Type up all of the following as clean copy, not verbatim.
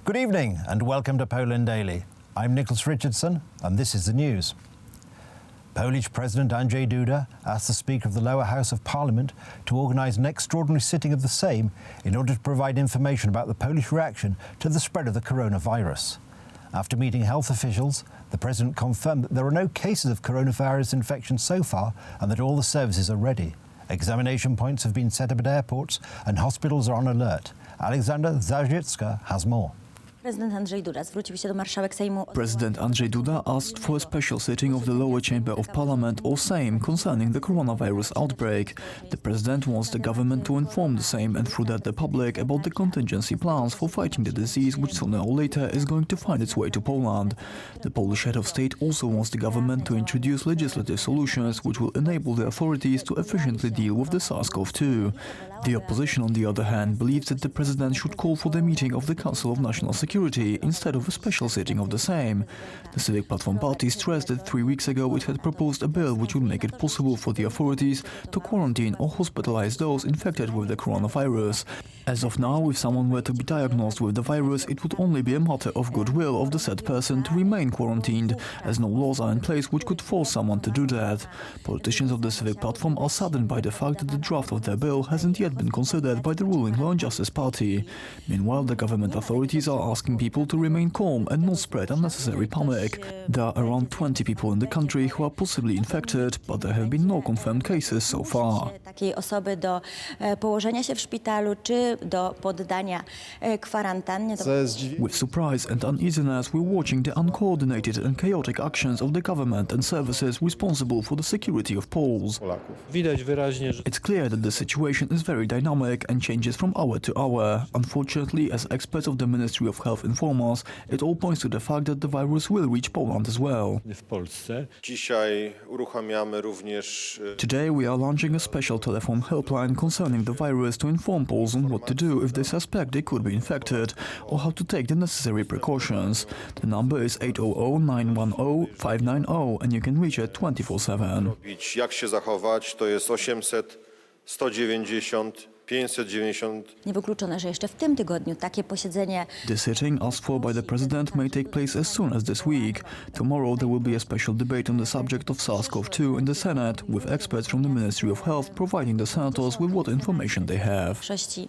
Good evening and welcome to Poland Daily. I'm Nicholas Richardson and this is the news. Polish President Andrzej Duda asked the Speaker of the lower house of Parliament to organise an extraordinary sitting of the Sejm in order to provide information about the Polish reaction to the spread of the coronavirus. After meeting health officials, the President confirmed that there are no cases of coronavirus infection so far and that all the services are ready. Examination points have been set up at airports and hospitals are on alert. Alexandra Zarzicka has more. President Andrzej Duda zwrócił się do marszałek Sejmu. President Andrzej Duda asked for a special sitting of the lower chamber of parliament or Sejm concerning the coronavirus outbreak. The president wants the government to inform the Sejm and through that the public about the contingency plans for fighting the disease which sooner or later is going to find its way to Poland. The Polish head of state also wants the government to introduce legislative solutions which will enable the authorities to efficiently deal with the SARS-CoV-2. The opposition, on the other hand, believes that the president should call for the meeting of the Council of National Security instead of a special sitting of the Sejm. The Civic Platform party stressed that 3 weeks ago it had proposed a bill which would make it possible for the authorities to quarantine or hospitalize those infected with the coronavirus. As of now, if someone were to be diagnosed with the virus, it would only be a matter of goodwill of the said person to remain quarantined, as no laws are in place which could force someone to do that. Politicians of the Civic Platform are saddened by the fact that the draft of their bill hasn't yet been considered by the ruling Law and Justice Party. Meanwhile, the government authorities are asking people to remain calm and not spread unnecessary panic. There are around 20 people in the country who are possibly infected, but there have been no confirmed cases so far. Takiej osoby do położenia się w szpitalu czy do poddania kwarantannie. With surprise and uneasiness, we're watching the uncoordinated and chaotic actions of the government and services responsible for the security of Poles. It's clear that the situation is very dynamic and changes from hour to hour. Unfortunately, as experts of the Ministry of Health inform us, it all points to the fact that the virus will reach Poland as well. Today we are launching a special telephone helpline concerning the virus to inform Poles on what to do if they suspect they could be infected or how to take the necessary precautions. The number is 800-910-590 and you can reach it 24/7. Jak się zachować, to jest 800 190 590. Niewykluczone, że jeszcze w tym tygodniu takie posiedzenie. The sitting asked for by the president may take place as soon as this week. Tomorrow there will be a special debate on the subject of SARS-CoV-2 in the Senate, with experts from the Ministry of Health providing the senators with what information they have. W większości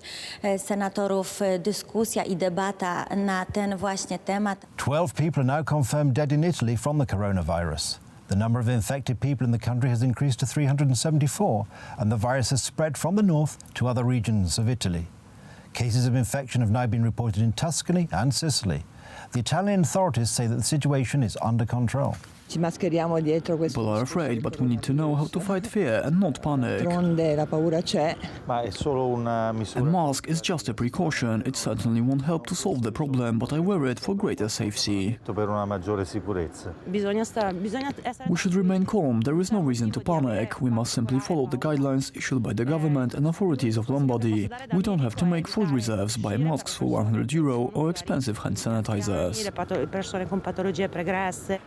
senatorów dyskusja i debata na ten właśnie temat. 12 people are now confirmed dead in Italy from the coronavirus. The number of infected people in the country has increased to 374, and the virus has spread from the north to other regions of Italy. Cases of infection have now been reported in Tuscany and Sicily. The Italian authorities say that the situation is under control. People are afraid, but we need to know how to fight fear and not panic. A mask is just a precaution. It certainly won't help to solve the problem, but I wear it for greater safety. We should remain calm. There is no reason to panic. We must simply follow the guidelines issued by the government and authorities of Lombardy. We don't have to make food reserves, buy masks for €100 or expensive hand sanitizers.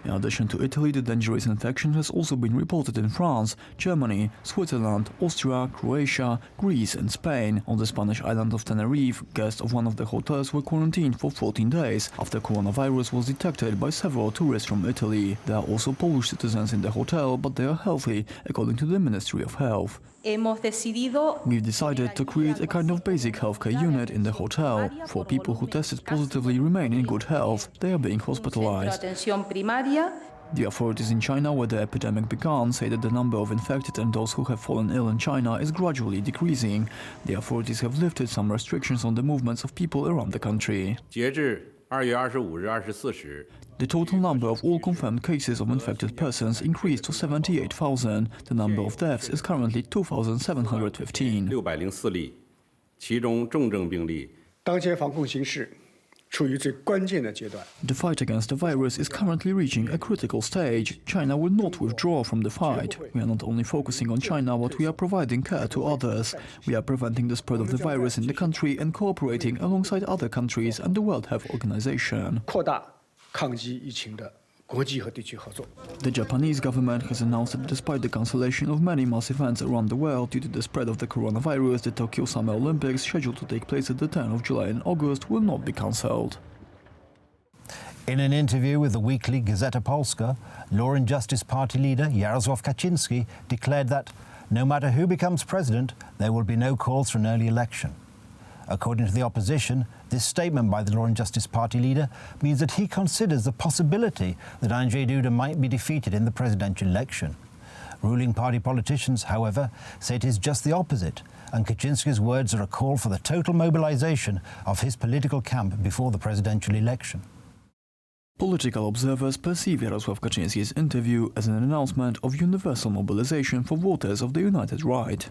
In addition to Italy, the dangerous infection has also been reported in France, Germany, Switzerland, Austria, Croatia, Greece and Spain. On the Spanish island of Tenerife, guests of one of the hotels were quarantined for 14 days after coronavirus was detected by several tourists from Italy. There are also Polish citizens in the hotel, but they are healthy, according to the Ministry of Health. We've decided to create a kind of basic healthcare unit in the hotel. 4 people who tested positively remain in good health. They are being hospitalized. The authorities in China, where the epidemic began, say that the number of infected and those who have fallen ill in China is gradually decreasing. The authorities have lifted some restrictions on the movements of people around the country. The total number of all confirmed cases of infected persons increased to 78,000. The number of deaths is currently 2,715. The fight against the virus is currently reaching a critical stage. China will not withdraw from the fight. We are not only focusing on China, but we are providing care to others. We are preventing the spread of the virus in the country and cooperating alongside other countries and the World Health Organization. The Japanese government has announced that despite the cancellation of many mass events around the world due to the spread of the coronavirus, the Tokyo Summer Olympics, scheduled to take place at the turn of July and August, will not be cancelled. In an interview with the weekly Gazeta Polska, Law and Justice Party leader Jarosław Kaczyński declared that no matter who becomes president, there will be no calls for an early election. According to the opposition, this statement by the Law and Justice Party leader means that he considers the possibility that Andrzej Duda might be defeated in the presidential election. Ruling party politicians, however, say it is just the opposite, and Kaczynski's words are a call for the total mobilization of his political camp before the presidential election. Political observers perceive Jarosław Kaczyński's interview as an announcement of universal mobilization for voters of the United Right.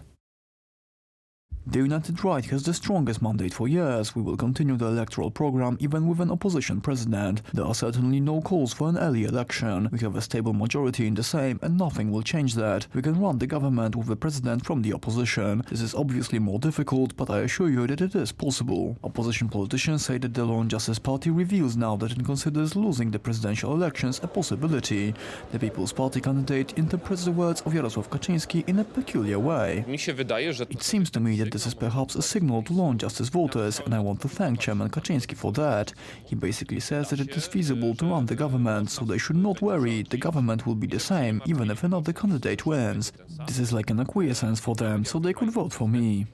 The United Right has the strongest mandate for years. We will continue the electoral program even with an opposition president. There are certainly no calls for an early election. We have a stable majority in the Sejm and nothing will change that. We can run the government with the president from the opposition. This is obviously more difficult, but I assure you that it is possible. Opposition politicians say that the Law and Justice Party reveals now that it considers losing the presidential elections a possibility. The People's Party candidate interprets the words of Jarosław Kaczyński in a peculiar way. It seems to me that this is perhaps a signal to Law and Justice voters, and I want to thank Chairman Kaczyński for that. He basically says that it is feasible to run the government, so they should not worry, the government will be the same, even if another candidate wins. This is like an acquiescence for them, so they could vote for me.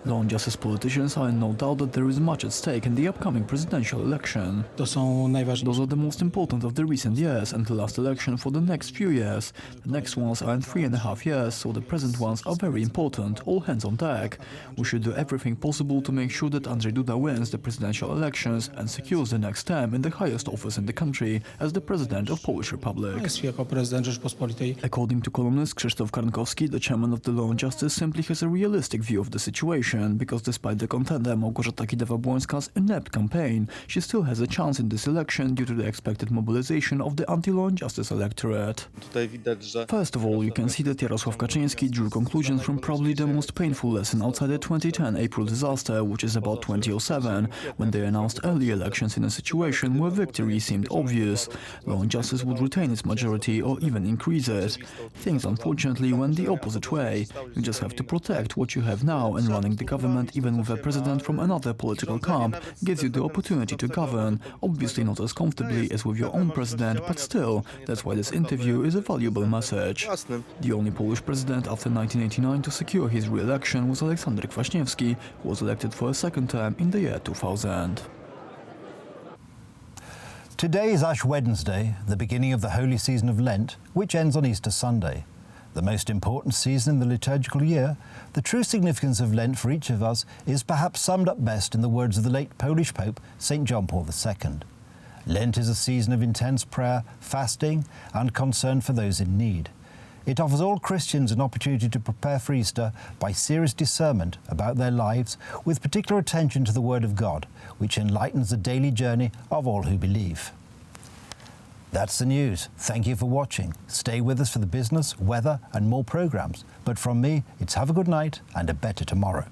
Law and Justice politicians are in no doubt that there is much at stake in the upcoming presidential election. Those are the most important of the recent years, and the last election for the next few years. The next ones are in 3.5 years, so the present ones are very important. All hands on deck. We should do everything possible to make sure that Andrzej Duda wins the presidential elections and secures the next term in the highest office in the country as the President of Polish Republic. According to columnist Krzysztof Karnkowski, the chairman of the Law and Justice simply has a realistic view of the situation, because despite the contender Małgorzata Kidawa-Błońska's inept campaign, she still has a chance in this election due to the expected mobilization of the anti-Law and Justice electorate. First of all, you can see that Jarosław Kaczyński drew conclusions from probably the most painful lesson outside the 2010 April disaster, which is about 2007, when they announced early elections in a situation where victory seemed obvious. Law and Justice would retain its majority or even increase it. Things unfortunately went the opposite way. You just have to protect what you have now, and running the government even with a president from another political camp gives you the opportunity to govern, obviously not as comfortably as with your own president, but still, that's why this interview is a valuable message. The only Polish president after 1989 to secure his re-election was Aleksander Kwaśniewski, who was elected for a second term in the year 2000. Today is Ash Wednesday, the beginning of the holy season of Lent, which ends on Easter Sunday. The most important season in the liturgical year, the true significance of Lent for each of us is perhaps summed up best in the words of the late Polish Pope, St. John Paul II. Lent is a season of intense prayer, fasting and concern for those in need. It offers all Christians an opportunity to prepare for Easter by serious discernment about their lives, with particular attention to the Word of God, which enlightens the daily journey of all who believe. That's the news. Thank you for watching. Stay with us for the business, weather and more programmes. But from me, it's have a good night and a better tomorrow.